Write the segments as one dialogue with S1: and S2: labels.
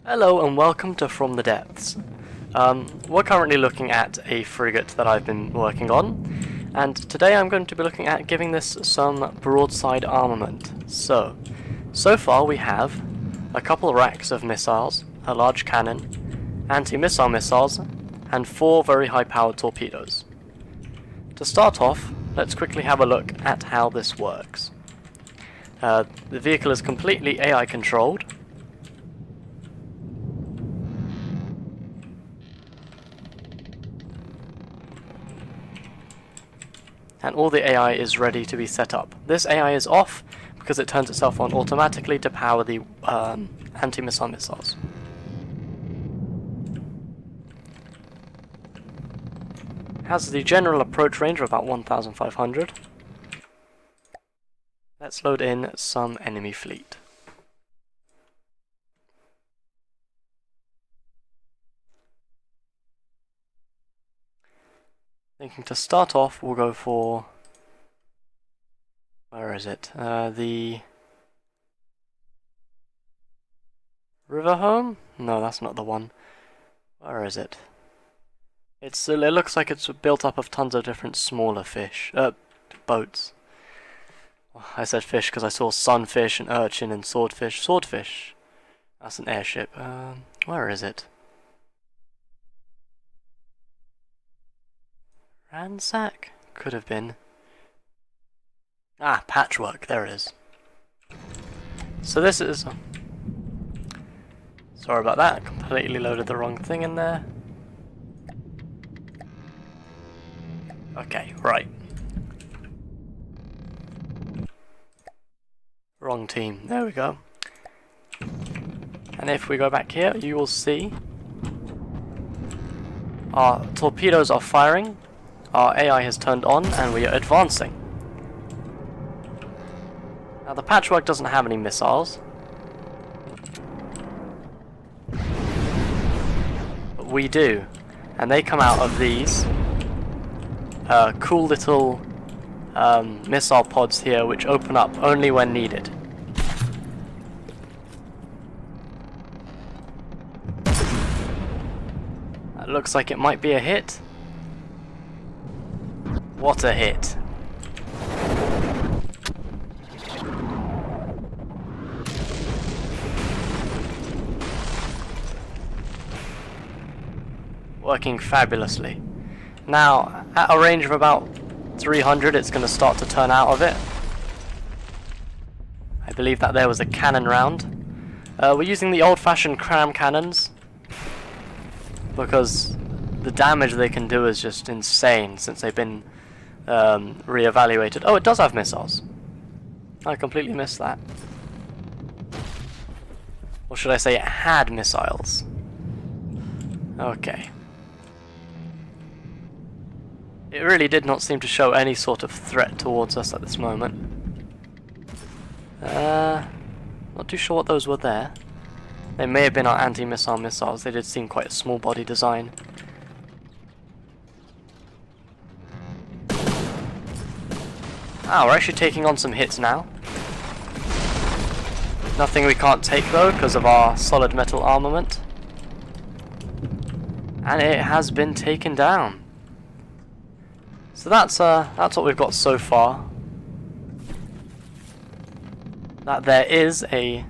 S1: Hello and welcome to From the Depths. We're currently looking at a frigate that I've been working on, and today I'm going to be looking at giving this some broadside armament. So far we have a couple racks of missiles, a large cannon, anti-missile missiles, and 4 very high-powered torpedoes. To start off, let's quickly have a look at how this works. The vehicle is completely AI controlled. And all the AI is ready to be set up. This AI is off because it turns itself on automatically to power the anti-missile missiles. Has the general approach range of about 1,500. Let's load in some enemy fleet. Thinking to start off, we'll go for... where is it? The... River Home? No, that's not the one. Where is it? It looks like it's built up of tons of different smaller fish. Boats. I said fish because I saw sunfish and urchin and swordfish. Swordfish! That's an airship. Where is it? Ransack? Could have been. Ah, patchwork, there it is. So this is... sorry about that, I completely loaded the wrong thing in there. Okay, right. Wrong team, there we go. And if we go back here, you will see our torpedoes are firing. Our AI has turned on and we are advancing. Now the patchwork doesn't have any missiles, but we do, and they come out of these cool little missile pods here which open up only when needed. That looks like it might be a hit. What a hit. Working fabulously. Now, at a range of about 300, it's going to start to turn out of it. I believe that there was a cannon round. We're using the old-fashioned cram cannons because the damage they can do is just insane since they've been re-evaluated. Oh, it does have missiles. I completely missed that. Or should I say it had missiles? Okay. It really did not seem to show any sort of threat towards us at this moment. Not too sure what those were there. They may have been our anti-missile missiles. They did seem quite a small body design. Ah, we're actually taking on some hits now. Nothing we can't take though, because of our solid metal armament. And it has been taken down. So that's what we've got so far. That there is a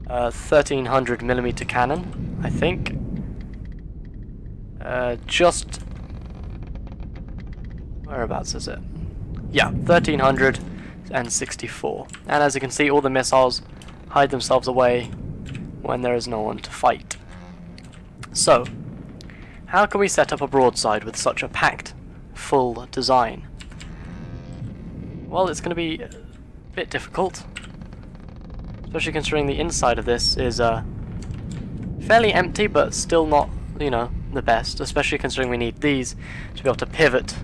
S1: 1300mm cannon, I think. Just whereabouts is it? Yeah, 1364. And as you can see, all the missiles hide themselves away when there is no one to fight. So, how can we set up a broadside with such a packed, full design? Well, it's going to be a bit difficult, especially considering the inside of this is fairly empty, but still not, you know, the best, especially considering we need these to be able to pivot.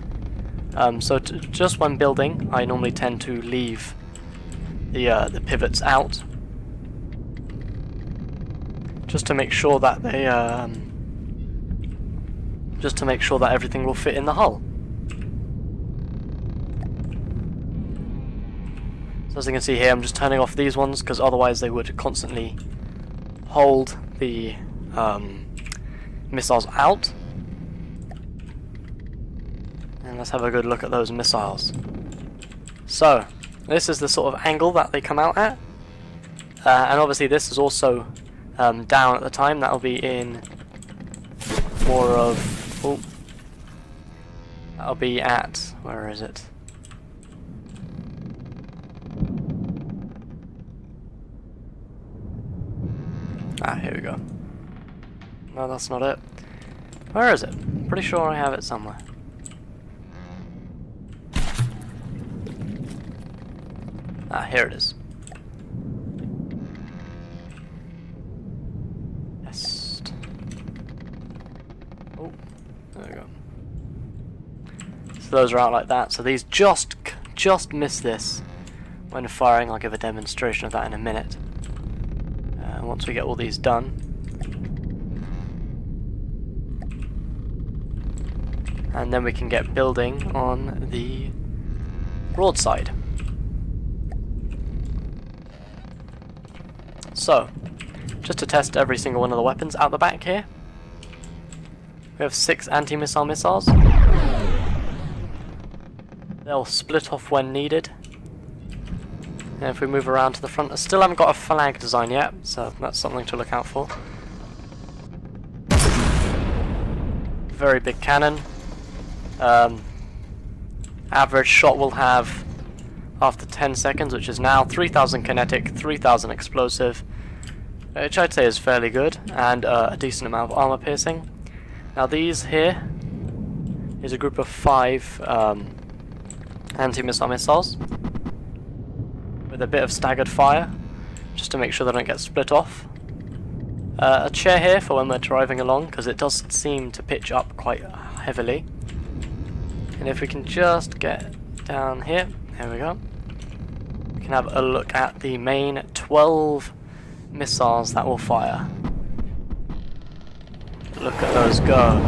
S1: So just when building, I normally tend to leave the pivots out, just to make sure that they everything will fit in the hull. So as you can see here, I'm just turning off these ones because otherwise they would constantly hold the missiles out. And let's have a good look at those missiles. So, this is the sort of angle that they come out at. And obviously this is also down at the time. That'll be in more of... Oh, that'll be at... Where is it? Ah, here we go. No, that's not it. Where is it? Pretty sure I have it somewhere. Ah, here it is. Yes. Oh, there we go. So those are out like that. So these just miss this when firing. I'll give a demonstration of that in a minute. Once we get all these done. And then we can get building on the broadside. So, just to test every single one of the weapons out the back here, we have 6 anti-missile missiles. They'll split off when needed. And if we move around to the front, I still haven't got a flag design yet, so that's something to look out for. Very big cannon. Average shot will have, after 10 seconds, which is now, 3000 kinetic, 3000 explosive, which I'd say is fairly good, and a decent amount of armor piercing. Now these here is a group of 5 anti-missile missiles with a bit of staggered fire, just to make sure they don't get split off. A chair here for when we're driving along, because it does seem to pitch up quite heavily. And if we can just get down here, there we go. We can have a look at the main 12 missiles that will fire. Look at those go.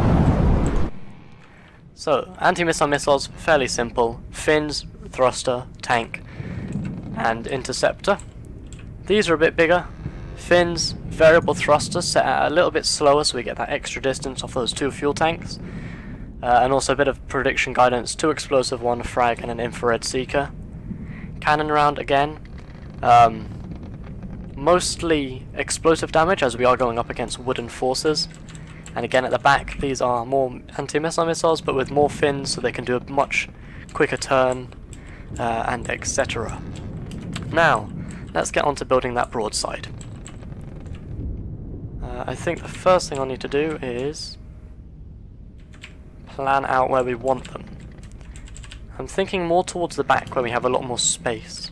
S1: So, anti-missile missiles, fairly simple. Fins, thruster, tank, and interceptor. These are a bit bigger. Fins, variable thrusters set at a little bit slower so we get that extra distance off those 2 fuel tanks. And also a bit of prediction guidance, 2 explosive, 1 frag, and an infrared seeker. Cannon round again. Mostly explosive damage as we are going up against wooden forces. And again at the back these are more anti-missile missiles but with more fins so they can do a much quicker turn and etc. Now, let's get on to building that broadside. I think the first thing I need to do is plan out where we want them. I'm thinking more towards the back where we have a lot more space.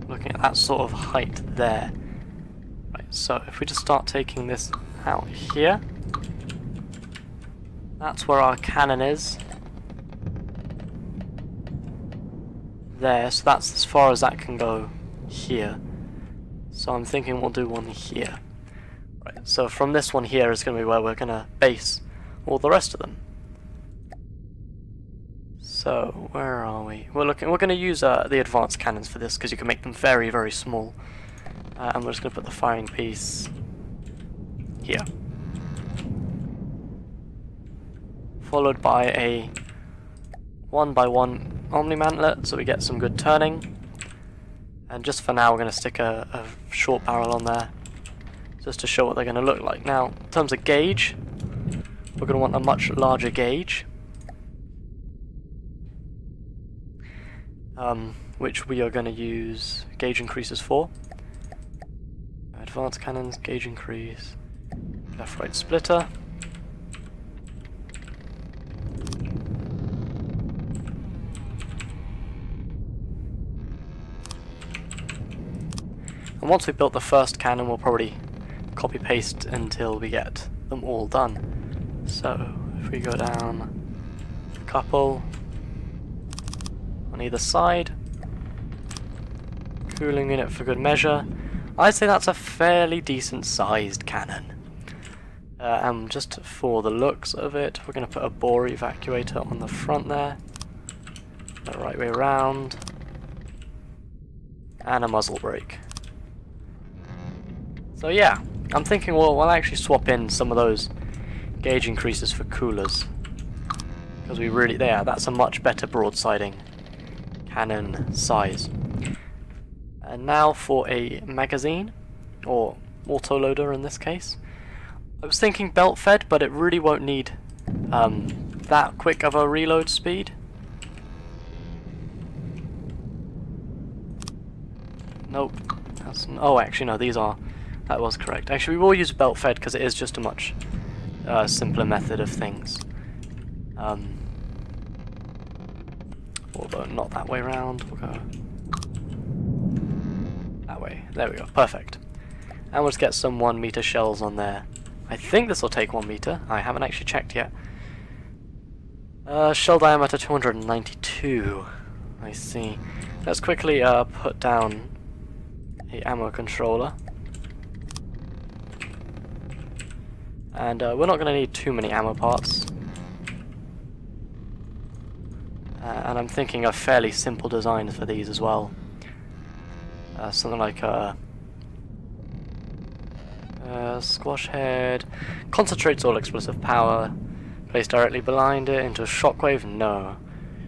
S1: Looking at that sort of height there. Right, so if we just start taking this out here, that's where our cannon is. There, so that's as far as that can go here. So I'm thinking we'll do one here. Right, so from this one here is going to be where we're going to base all the rest of them. So where are we? We're going to use the advanced cannons for this because you can make them very, very small. And we're just going to put the firing piece here, followed by a 1x1 omni-mantlet, so we get some good turning. And just for now, we're going to stick a short barrel on there, just to show what they're going to look like. Now, in terms of gauge, we're going to want a much larger gauge, which we are going to use gauge increases for. Advanced cannons, gauge increase, left-right splitter. And once we've built the first cannon, we'll probably copy-paste until we get them all done. So, if we go down a couple on either side, cooling unit for good measure, I'd say that's a fairly decent sized cannon. And just for the looks of it, we're going to put a bore evacuator on the front there, the right way around, and a muzzle brake. So yeah, I'm thinking we'll actually swap in some of those gauge increases for coolers. Because we really, that's a much better broadsiding cannon size. And now for a magazine, or autoloader in this case. I was thinking belt fed, but it really won't need that quick of a reload speed. Nope. Oh, actually no, that was correct. Actually, we will use belt fed because it is just a much simpler method of things. Although not that way around, we'll go that way. There we go, perfect. And we'll just get some 1 meter shells on there. I think this will take 1 meter. I haven't actually checked yet. Shell diameter 292. I see. Let's quickly put down a ammo controller. And we're not going to need too many ammo parts. And I'm thinking of fairly simple designs for these as well. Something like a squash head. Concentrates all explosive power. Placed directly behind it into a shockwave? No.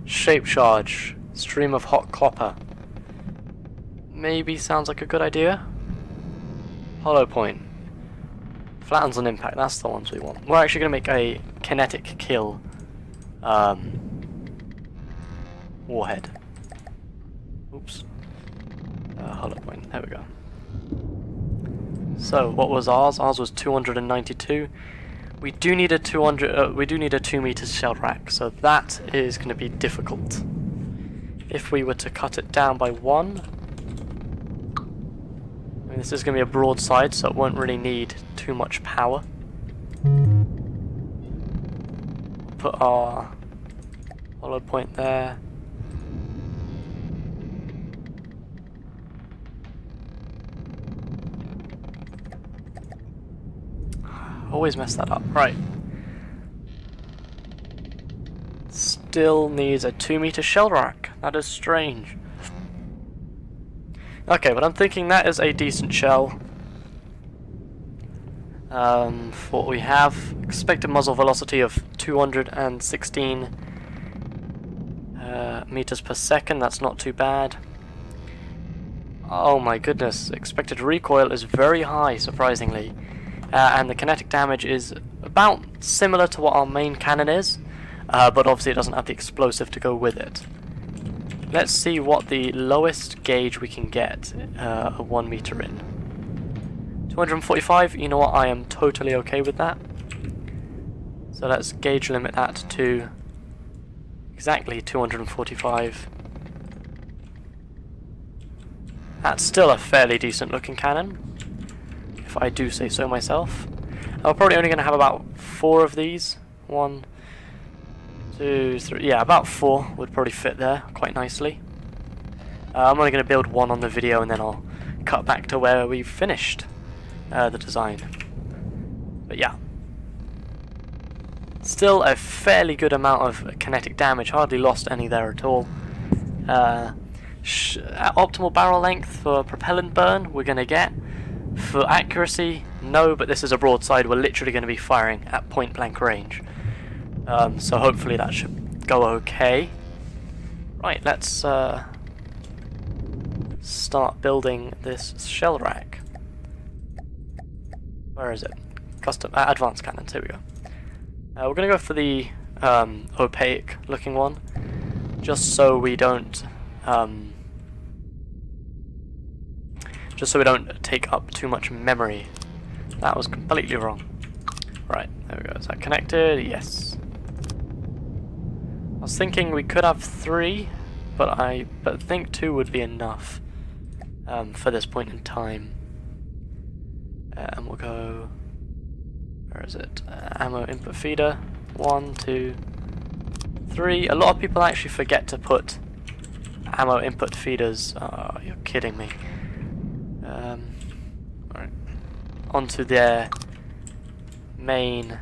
S1: Shape charge. Stream of hot copper. Maybe sounds like a good idea. Hollow point. Flattens on impact. That's the ones we want. We're actually going to make a kinetic kill warhead. Oops. Hollow point. There we go. So what was ours? Ours was 292. We do need a 2 meters shell rack, so that is going to be difficult. If we were to cut it down by 1, I mean, this is going to be a broadside, so it won't really need too much power. Put our hollow point there. Always mess that up. Right. Still needs a 2 meter shell rack. That is strange. Okay, but I'm thinking that is a decent shell. For what we have, expected muzzle velocity of 216 meters per second. That's not too bad. Oh my goodness, expected recoil is very high, surprisingly. And the kinetic damage is about similar to what our main cannon is, but obviously it doesn't have the explosive to go with it. Let's see what the lowest gauge we can get a 1 meter in. 245, you know what, I am totally okay with that. So let's gauge limit that to exactly 245. That's still a fairly decent looking cannon, if I do say so myself. I'm probably only going to have about 4 of these. 1, 2, 3, yeah, about 4 would probably fit there quite nicely. I'm only going to build 1 on the video and then I'll cut back to where we've finished the design. But yeah. Still a fairly good amount of kinetic damage, hardly lost any there at all. At optimal barrel length for propellant burn, we're going to get. For accuracy, no, but this is a broadside, we're literally going to be firing at point blank range. So hopefully that should go okay. Right, let's start building this shell rack. Where is it? Custom, advanced cannons, here we go. We're going to go for the opaque looking one, just so we don't take up too much memory. That was completely wrong. Right, there we go. Is that connected? Yes. I was thinking we could have 3, but I think 2 would be enough for this point in time. And we'll go. Where is it? Ammo input feeder. 1, 2, 3. A lot of people actually forget to put ammo input feeders. Oh, you're kidding me. Right. Onto their main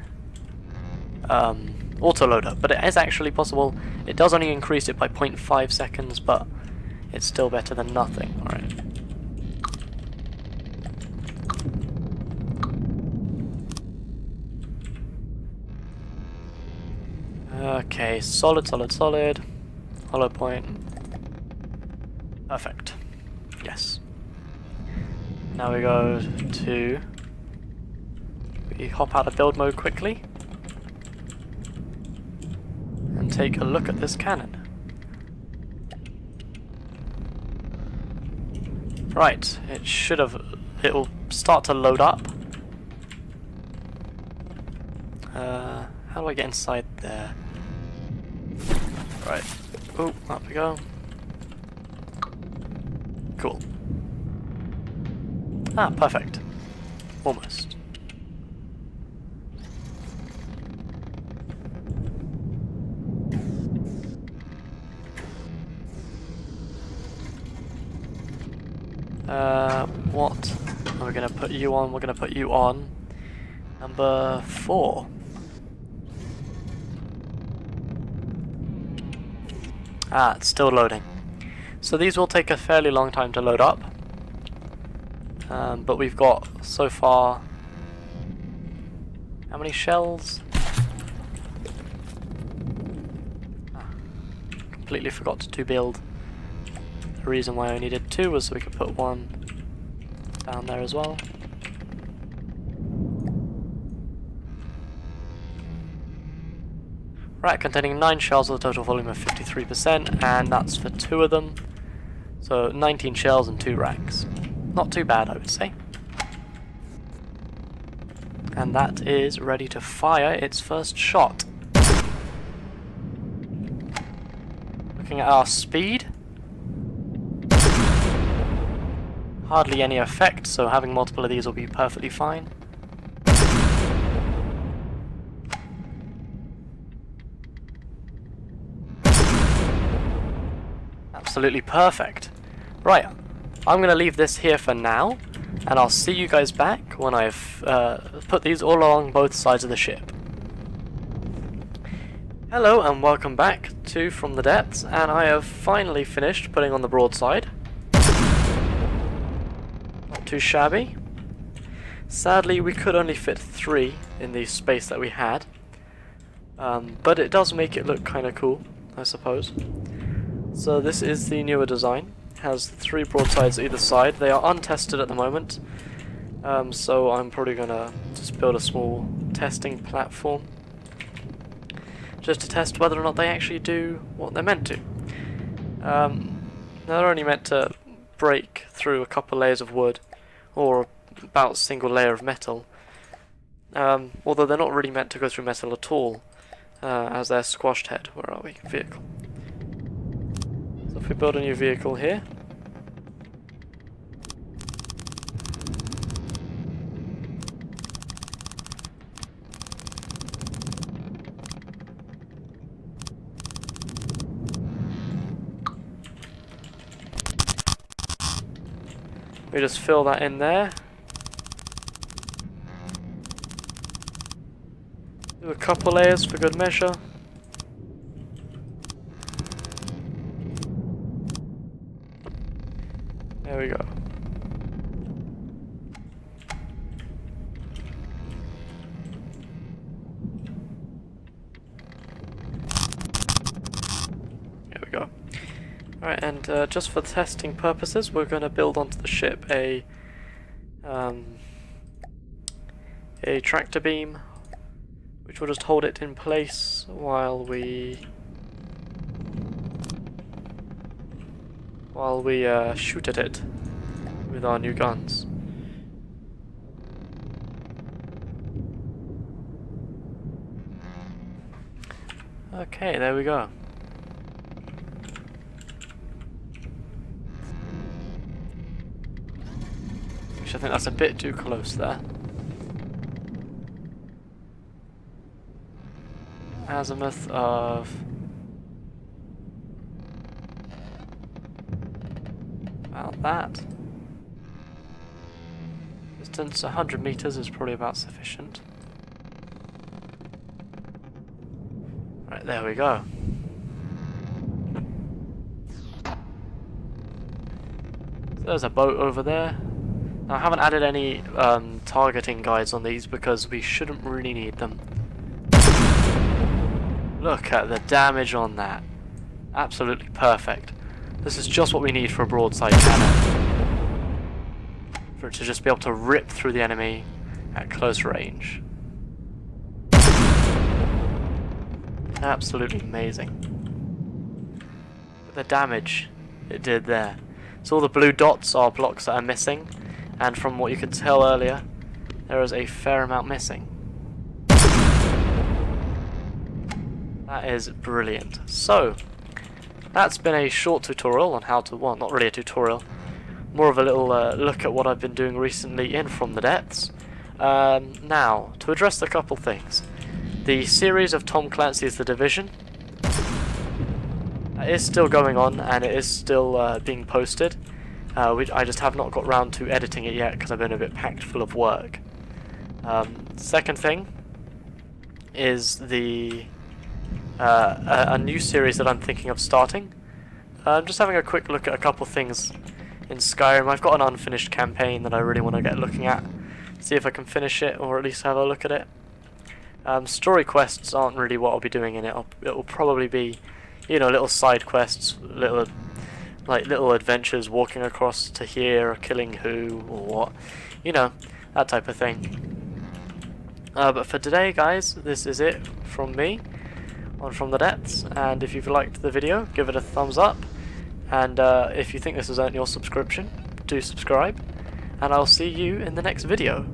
S1: autoloader, but it is actually possible. It does only increase it by 0.5 seconds, but it's still better than nothing. Alright. Okay, solid, solid, solid. Hollow point. Perfect. Yes. Now we go to... We hop out of build mode quickly. And take a look at this cannon. Right, it'll start to load up. How do I get inside there? Right. Oh, up we go. Cool. Ah, perfect. Almost. What are we going to put you on? We're going to put you on number 4. Ah, it's still loading. So these will take a fairly long time to load up. But we've got, so far, how many shells? Ah, completely forgot to build. The reason why I needed 2 was so we could put 1 down there as well. Right, containing 9 shells with a total volume of 53%, and that's for 2 of them. So 19 shells and 2 racks. Not too bad, I would say. And that is ready to fire its first shot. Looking at our speed. Hardly any effect, so having multiple of these will be perfectly fine. Absolutely perfect. Right, I'm going to leave this here for now, and I'll see you guys back when I've put these all along both sides of the ship. Hello and welcome back to From the Depths, and I have finally finished putting on the broadside. Not too shabby. Sadly we could only fit 3 in the space that we had, but it does make it look kind of cool, I suppose. So this is the newer design. It has 3 broadsides either side. They are untested at the moment, so I'm probably gonna just build a small testing platform just to test whether or not they actually do what they're meant to. They're only meant to break through a couple layers of wood or about a single layer of metal, although they're not really meant to go through metal at all, as they're squashed head. Where are we? Vehicle. So if we build a new vehicle here, we just fill that in there, do a couple layers for good measure. There we go. There we go. Alright, and just for testing purposes, we're going to build onto the ship a tractor beam, which will just hold it in place while we shoot at it with our new guns. Okay, there we go. Which I think that's a bit too close there. Azimuth of about that. Distance 100 meters is probably about sufficient. Right, there we go. So there's a boat over there. Now, I haven't added any targeting guides on these because we shouldn't really need them. Look at the damage on that. Absolutely perfect. This is just what we need for a broadside cannon. For it to just be able to rip through the enemy at close range. Absolutely amazing. The damage it did there. So all the blue dots are blocks that are missing, and from what you could tell earlier, there is a fair amount missing. That is brilliant. So, that's been a short tutorial on how to, well, not really a tutorial, more of a little look at what I've been doing recently in From the Depths. Now, to address a couple things. The series of Tom Clancy's The Division is still going on, and it is still being posted. I just have not got round to editing it yet because I've been a bit packed full of work. Second thing is the a new series that I'm thinking of starting. I'm just having a quick look at a couple things in Skyrim. I've got an unfinished campaign that I really want to get looking at, see if I can finish it or at least have a look at it. Story quests aren't really what I'll be doing in it. It will probably be, you know, little side quests, little adventures, walking across to here, or killing who, or what, you know, that type of thing. But for today, guys, this is it from me on From the Depths, and if you've liked the video, give it a thumbs up, and if you think this has earned your subscription, do subscribe, and I'll see you in the next video.